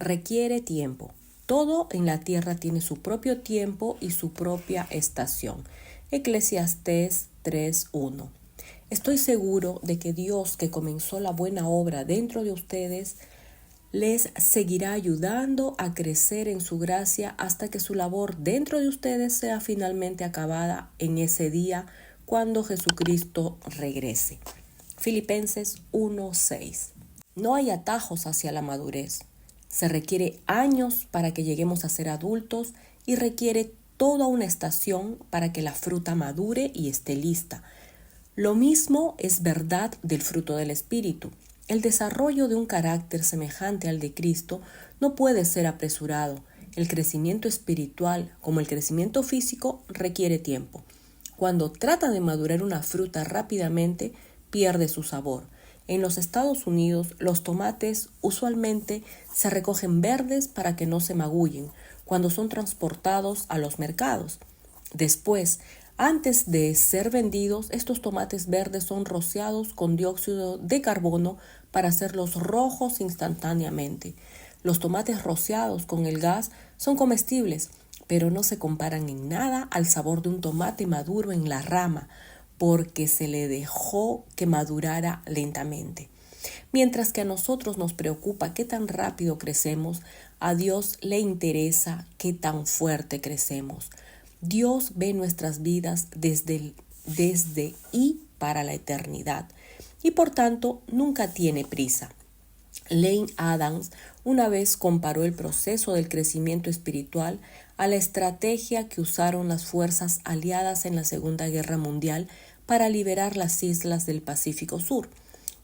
requiere tiempo. Todo en la tierra tiene su propio tiempo y su propia estación. Eclesiastés 3:1. Estoy seguro de que Dios, que comenzó la buena obra dentro de ustedes, les seguirá ayudando a crecer en su gracia hasta que su labor dentro de ustedes sea finalmente acabada en ese día cuando Jesucristo regrese. Filipenses 1:6. No hay atajos hacia la madurez. Se requiere años para que lleguemos a ser adultos y requiere toda una estación para que la fruta madure y esté lista. Lo mismo es verdad del fruto del Espíritu. El desarrollo de un carácter semejante al de Cristo no puede ser apresurado. El crecimiento espiritual, como el crecimiento físico, requiere tiempo. Cuando trata de madurar una fruta rápidamente, pierde su sabor. En los Estados Unidos, los tomates usualmente se recogen verdes para que no se magullen cuando son transportados a los mercados. Después, antes de ser vendidos, estos tomates verdes son rociados con dióxido de carbono para hacerlos rojos instantáneamente. Los tomates rociados con el gas son comestibles, pero no se comparan en nada al sabor de un tomate maduro en la rama, porque se le dejó que madurara lentamente. Mientras que a nosotros nos preocupa qué tan rápido crecemos, a Dios le interesa qué tan fuerte crecemos. Dios ve nuestras vidas desde y para la eternidad y por tanto nunca tiene prisa. Lane Adams una vez comparó el proceso del crecimiento espiritual a la estrategia que usaron las fuerzas aliadas en la Segunda Guerra Mundial para liberar las islas del Pacífico Sur.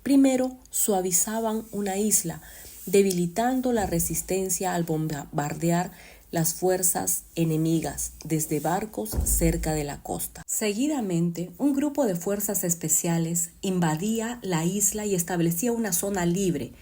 Primero, suavizaban una isla, debilitando la resistencia al bombardear las fuerzas enemigas desde barcos cerca de la costa. Seguidamente, un grupo de fuerzas especiales invadía la isla y establecía una zona libre,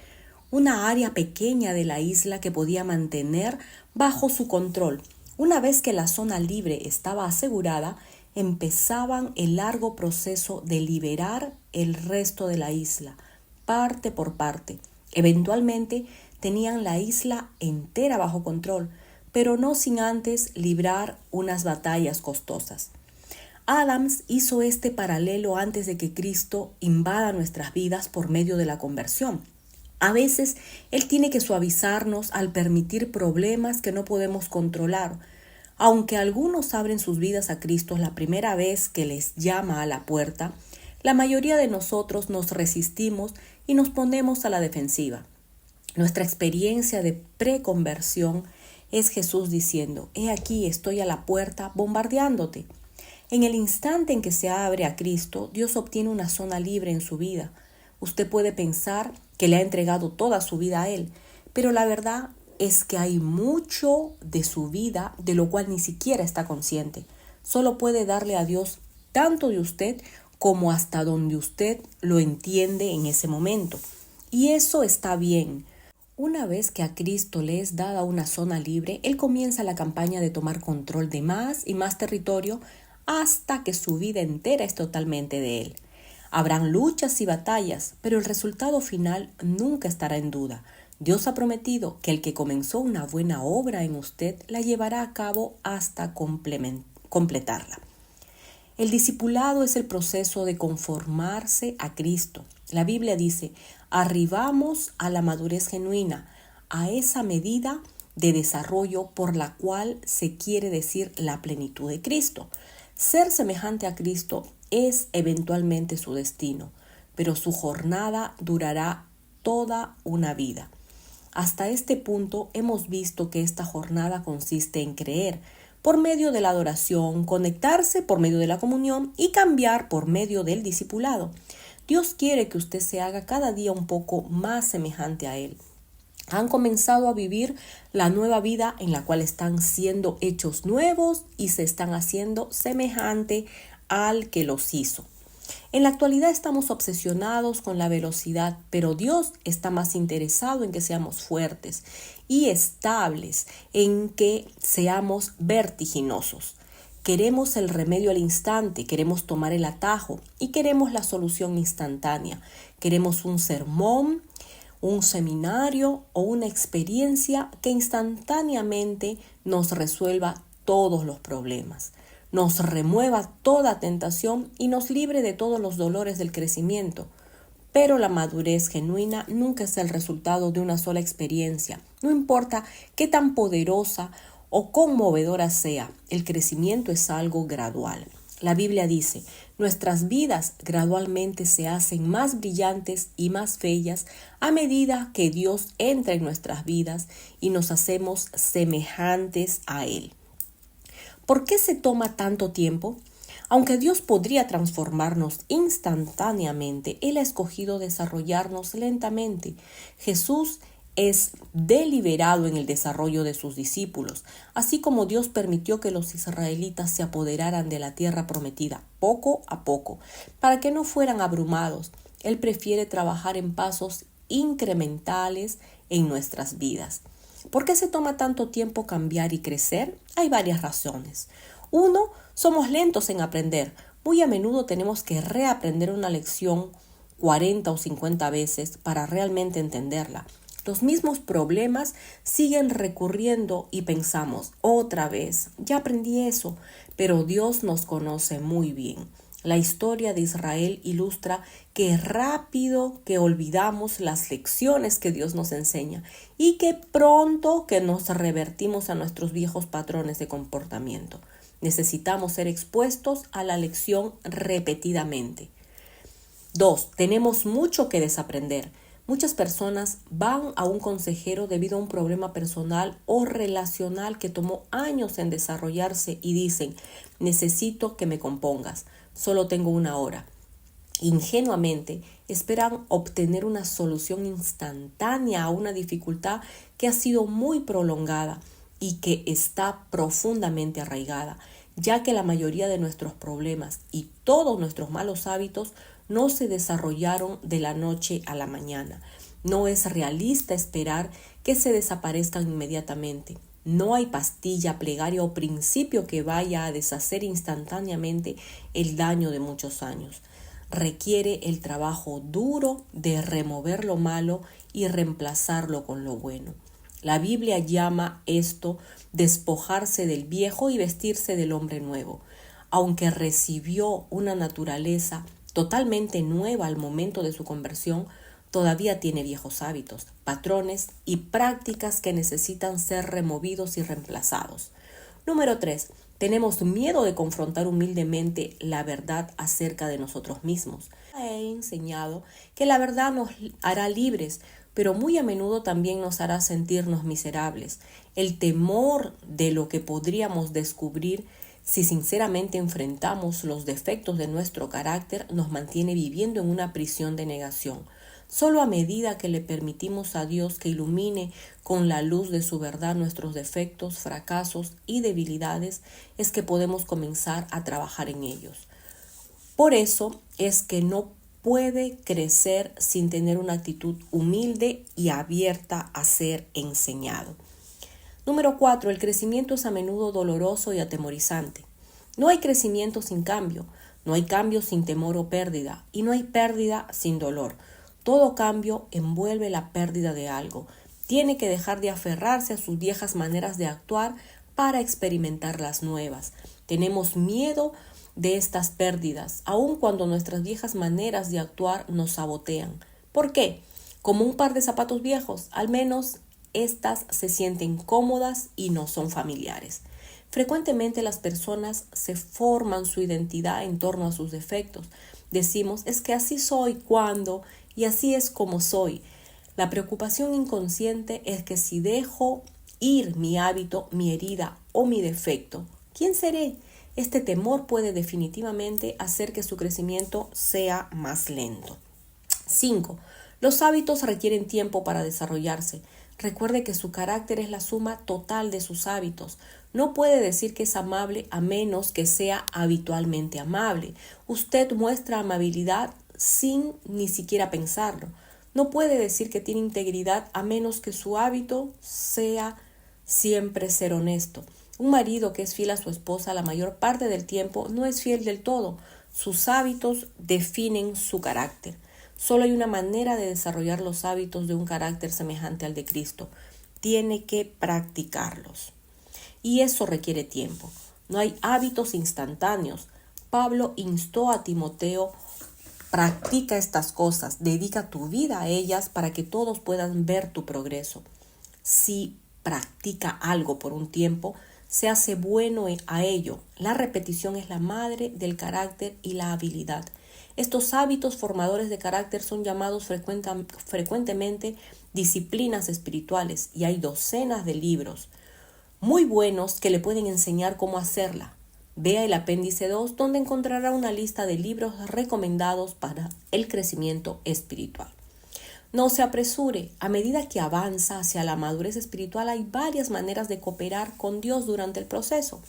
una área pequeña de la isla que podía mantener bajo su control. Una vez que la zona libre estaba asegurada, empezaban el largo proceso de liberar el resto de la isla, parte por parte. Eventualmente tenían la isla entera bajo control, pero no sin antes librar unas batallas costosas. Adams hizo este paralelo antes de que Cristo invada nuestras vidas por medio de la conversión. A veces Él tiene que suavizarnos al permitir problemas que no podemos controlar. Aunque algunos abren sus vidas a Cristo la primera vez que les llama a la puerta, la mayoría de nosotros nos resistimos y nos ponemos a la defensiva. Nuestra experiencia de preconversión es Jesús diciendo: «He aquí, estoy a la puerta bombardeándote». En el instante en que se abre a Cristo, Dios obtiene una zona libre en su vida. Usted puede pensar que le ha entregado toda su vida a Él, pero la verdad es que hay mucho de su vida de lo cual ni siquiera está consciente. Solo puede darle a Dios tanto de usted como hasta donde usted lo entiende en ese momento. Y eso está bien. Una vez que a Cristo le es dada una zona libre, Él comienza la campaña de tomar control de más y más territorio hasta que su vida entera es totalmente de Él. Habrán luchas y batallas, pero el resultado final nunca estará en duda. Dios ha prometido que el que comenzó una buena obra en usted la llevará a cabo hasta completarla. El discipulado es el proceso de conformarse a Cristo. La Biblia dice: arribamos a la madurez genuina, a esa medida de desarrollo por la cual se quiere decir la plenitud de Cristo. Ser semejante a Cristo es eventualmente su destino, pero su jornada durará toda una vida. Hasta este punto hemos visto que esta jornada consiste en creer por medio de la adoración, conectarse por medio de la comunión y cambiar por medio del discipulado. Dios quiere que usted se haga cada día un poco más semejante a Él. Han comenzado a vivir la nueva vida en la cual están siendo hechos nuevos y se están haciendo semejante al que los hizo. En la actualidad estamos obsesionados con la velocidad, pero Dios está más interesado en que seamos fuertes y estables, en que seamos vertiginosos. Queremos el remedio al instante, queremos tomar el atajo y queremos la solución instantánea. Queremos un sermón, un seminario o una experiencia que instantáneamente nos resuelva todos los problemas, nos remueva toda tentación y nos libre de todos los dolores del crecimiento. Pero la madurez genuina nunca es el resultado de una sola experiencia. No importa qué tan poderosa o conmovedora sea, el crecimiento es algo gradual. La Biblia dice, nuestras vidas gradualmente se hacen más brillantes y más bellas a medida que Dios entra en nuestras vidas y nos hacemos semejantes a Él. ¿Por qué se toma tanto tiempo? Aunque Dios podría transformarnos instantáneamente, Él ha escogido desarrollarnos lentamente. Jesús es deliberado en el desarrollo de sus discípulos, así como Dios permitió que los israelitas se apoderaran de la tierra prometida poco a poco, para que no fueran abrumados. Él prefiere trabajar en pasos incrementales en nuestras vidas. ¿Por qué se toma tanto tiempo cambiar y crecer? Hay varias razones. 1. Somos lentos en aprender. Muy a menudo tenemos que reaprender una lección 40 o 50 veces para realmente entenderla. Los mismos problemas siguen recurriendo y pensamos, otra vez, ya aprendí eso, pero Dios nos conoce muy bien. La historia de Israel ilustra que rápido que olvidamos las lecciones que Dios nos enseña y que pronto que nos revertimos a nuestros viejos patrones de comportamiento. Necesitamos ser expuestos a la lección repetidamente. 2. Tenemos mucho que desaprender. Muchas personas van a un consejero debido a un problema personal o relacional que tomó años en desarrollarse y dicen, necesito que me compongas, solo tengo una hora. Ingenuamente esperan obtener una solución instantánea a una dificultad que ha sido muy prolongada y que está profundamente arraigada, ya que la mayoría de nuestros problemas y todos nuestros malos hábitos no se desarrollaron de la noche a la mañana. No es realista esperar que se desaparezcan inmediatamente. No hay pastilla, plegaria o principio que vaya a deshacer instantáneamente el daño de muchos años. Requiere el trabajo duro de remover lo malo y reemplazarlo con lo bueno. La Biblia llama esto despojarse del viejo y vestirse del hombre nuevo. Aunque recibió una naturaleza totalmente nueva al momento de su conversión, todavía tiene viejos hábitos, patrones y prácticas que necesitan ser removidos y reemplazados. Número 3. Tenemos miedo de confrontar humildemente la verdad acerca de nosotros mismos. He enseñado que la verdad nos hará libres, pero muy a menudo también nos hará sentirnos miserables. El temor de lo que podríamos descubrir si sinceramente enfrentamos los defectos de nuestro carácter nos mantiene viviendo en una prisión de negación. Solo a medida que le permitimos a Dios que ilumine con la luz de su verdad nuestros defectos, fracasos y debilidades es que podemos comenzar a trabajar en ellos. Por eso es que no puede crecer sin tener una actitud humilde y abierta a ser enseñado. Número 4. El crecimiento es a menudo doloroso y atemorizante. No hay crecimiento sin cambio, no hay cambio sin temor o pérdida, y no hay pérdida sin dolor. Todo cambio envuelve la pérdida de algo. Tiene que dejar de aferrarse a sus viejas maneras de actuar para experimentar las nuevas. Tenemos miedo de estas pérdidas, aun cuando nuestras viejas maneras de actuar nos sabotean. ¿Por qué? Como un par de zapatos viejos, al menos estas se sienten cómodas y no son familiares. Frecuentemente las personas se forman su identidad en torno a sus defectos. Decimos, es que así soy cuando y así es como soy. La preocupación inconsciente es que si dejo ir mi hábito, mi herida o mi defecto, ¿quién seré? Este temor puede definitivamente hacer que su crecimiento sea más lento. 5. Los hábitos requieren tiempo para desarrollarse. Recuerde que su carácter es la suma total de sus hábitos. No puede decir que es amable a menos que sea habitualmente amable. Usted muestra amabilidad sin ni siquiera pensarlo. No puede decir que tiene integridad a menos que su hábito sea siempre ser honesto. Un marido que es fiel a su esposa la mayor parte del tiempo no es fiel del todo. Sus hábitos definen su carácter. Solo hay una manera de desarrollar los hábitos de un carácter semejante al de Cristo. Tiene que practicarlos. Y eso requiere tiempo. No hay hábitos instantáneos. Pablo instó a Timoteo: practica estas cosas, dedica tu vida a ellas para que todos puedan ver tu progreso. Si practica algo por un tiempo, se hace bueno a ello. La repetición es la madre del carácter y la habilidad. Estos hábitos formadores de carácter son llamados frecuentemente disciplinas espirituales, y hay docenas de libros muy buenos que le pueden enseñar cómo hacerla. Vea el apéndice 2, donde encontrará una lista de libros recomendados para el crecimiento espiritual. No se apresure. A medida que avanza hacia la madurez espiritual, hay varias maneras de cooperar con Dios durante el proceso.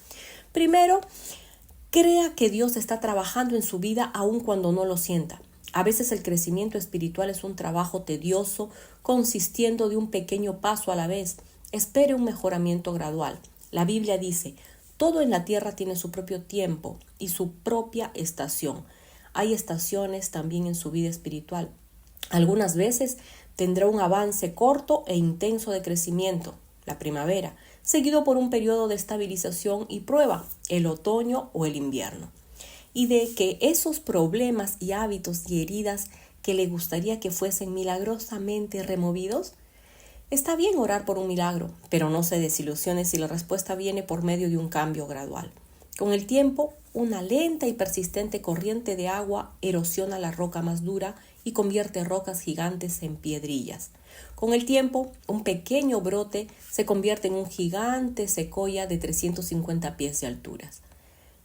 Primero, crea que Dios está trabajando en su vida aun cuando no lo sienta. A veces el crecimiento espiritual es un trabajo tedioso, consistiendo de un pequeño paso a la vez. Espere un mejoramiento gradual. La Biblia dice: todo en la tierra tiene su propio tiempo y su propia estación. Hay estaciones también en su vida espiritual. Algunas veces tendrá un avance corto e intenso de crecimiento, la primavera, seguido por un periodo de estabilización y prueba, el otoño o el invierno. Y de que esos problemas y hábitos y heridas que le gustaría que fuesen milagrosamente removidos. Está bien orar por un milagro, pero no se desilusione si la respuesta viene por medio de un cambio gradual. Con el tiempo, una lenta y persistente corriente de agua erosiona la roca más dura y convierte rocas gigantes en piedrillas. Con el tiempo, un pequeño brote se convierte en un gigante secoya de 350 pies de altura.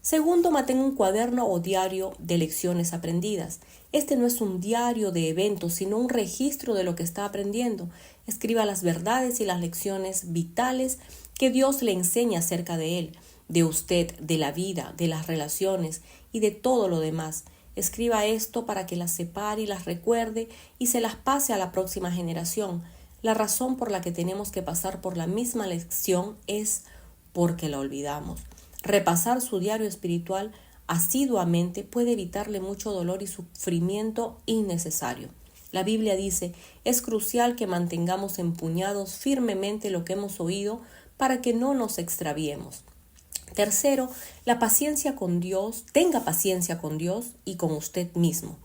Segundo, mantenga un cuaderno o diario de lecciones aprendidas. Este no es un diario de eventos, sino un registro de lo que está aprendiendo. Escriba las verdades y las lecciones vitales que Dios le enseña acerca de él, de usted, de la vida, de las relaciones y de todo lo demás. Escriba esto para que las separe y las recuerde y se las pase a la próxima generación. La razón por la que tenemos que pasar por la misma lección es porque la olvidamos. Repasar su diario espiritual asiduamente puede evitarle mucho dolor y sufrimiento innecesario. La Biblia dice: es crucial que mantengamos empuñados firmemente lo que hemos oído para que no nos extraviemos. Tercero, la paciencia con Dios. Tenga paciencia con Dios y con usted mismo.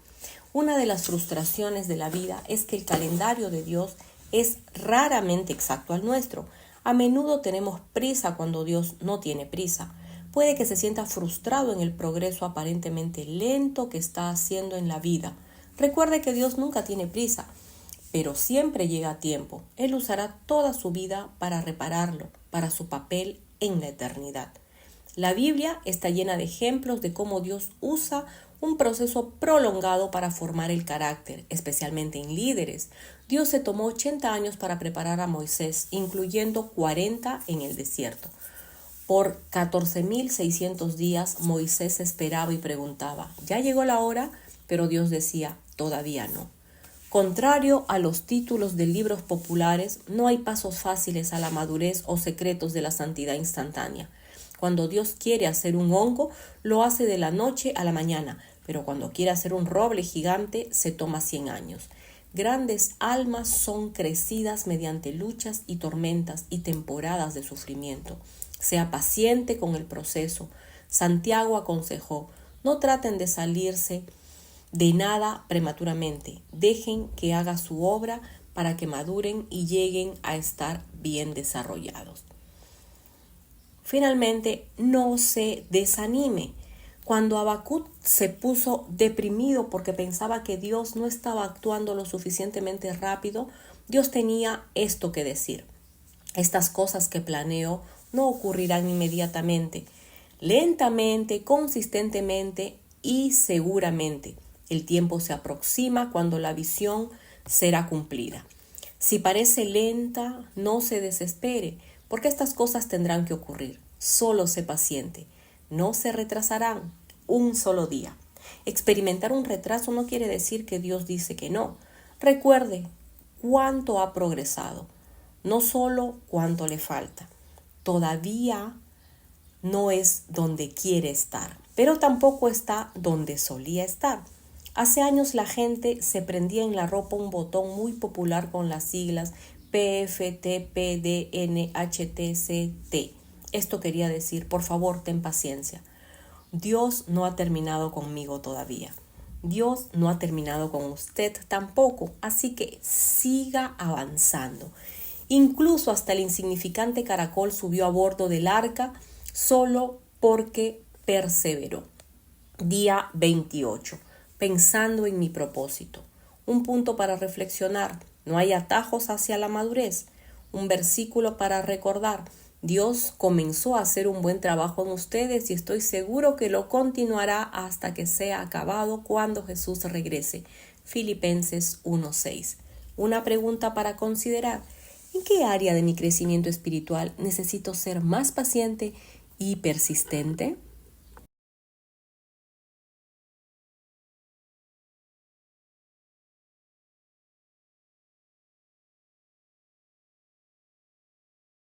Una de las frustraciones de la vida es que el calendario de Dios es raramente exacto al nuestro. A menudo tenemos prisa cuando Dios no tiene prisa. Puede que se sienta frustrado en el progreso aparentemente lento que está haciendo en la vida. Recuerde que Dios nunca tiene prisa, pero siempre llega a tiempo. Él usará toda su vida para repararlo, para su papel en la eternidad. La Biblia está llena de ejemplos de cómo Dios usa un proceso prolongado para formar el carácter, especialmente en líderes. Dios se tomó 80 años para preparar a Moisés, incluyendo 40 en el desierto. Por 14,600 días Moisés esperaba y preguntaba: ¿ya llegó la hora? Pero Dios decía: todavía no. Contrario a los títulos de libros populares, no hay pasos fáciles a la madurez o secretos de la santidad instantánea. Cuando Dios quiere hacer un hongo, lo hace de la noche a la mañana, pero cuando quiere hacer un roble gigante, se toma 100 años. Grandes almas son crecidas mediante luchas y tormentas y temporadas de sufrimiento. Sea paciente con el proceso. Santiago aconsejó: no traten de salirse de nada prematuramente. Dejen que haga su obra para que maduren y lleguen a estar bien desarrollados. Finalmente, no se desanime. Cuando Habacuc se puso deprimido porque pensaba que Dios no estaba actuando lo suficientemente rápido, Dios tenía esto que decir: estas cosas que planeo no ocurrirán inmediatamente, lentamente, consistentemente y seguramente. El tiempo se aproxima cuando la visión será cumplida. Si parece lenta, no se desespere, porque estas cosas tendrán que ocurrir. Solo sé paciente. No se retrasarán un solo día. Experimentar un retraso no quiere decir que Dios dice que no. Recuerde cuánto ha progresado, no solo cuánto le falta. Todavía no es donde quiere estar, pero tampoco está donde solía estar. Hace años la gente se prendía en la ropa un botón muy popular con las siglas PFTPDNHTCT. Esto quería decir, por favor, ten paciencia. Dios no ha terminado conmigo todavía. Dios no ha terminado con usted tampoco, así que siga avanzando. Incluso hasta el insignificante caracol subió a bordo del arca solo porque perseveró. Día 28. Pensando en mi propósito. Un punto para reflexionar. No hay atajos hacia la madurez. Un versículo para recordar. Dios comenzó a hacer un buen trabajo en ustedes y estoy seguro que lo continuará hasta que sea acabado cuando Jesús regrese. Filipenses 1:6. Una pregunta para considerar. ¿En qué área de mi crecimiento espiritual necesito ser más paciente y persistente?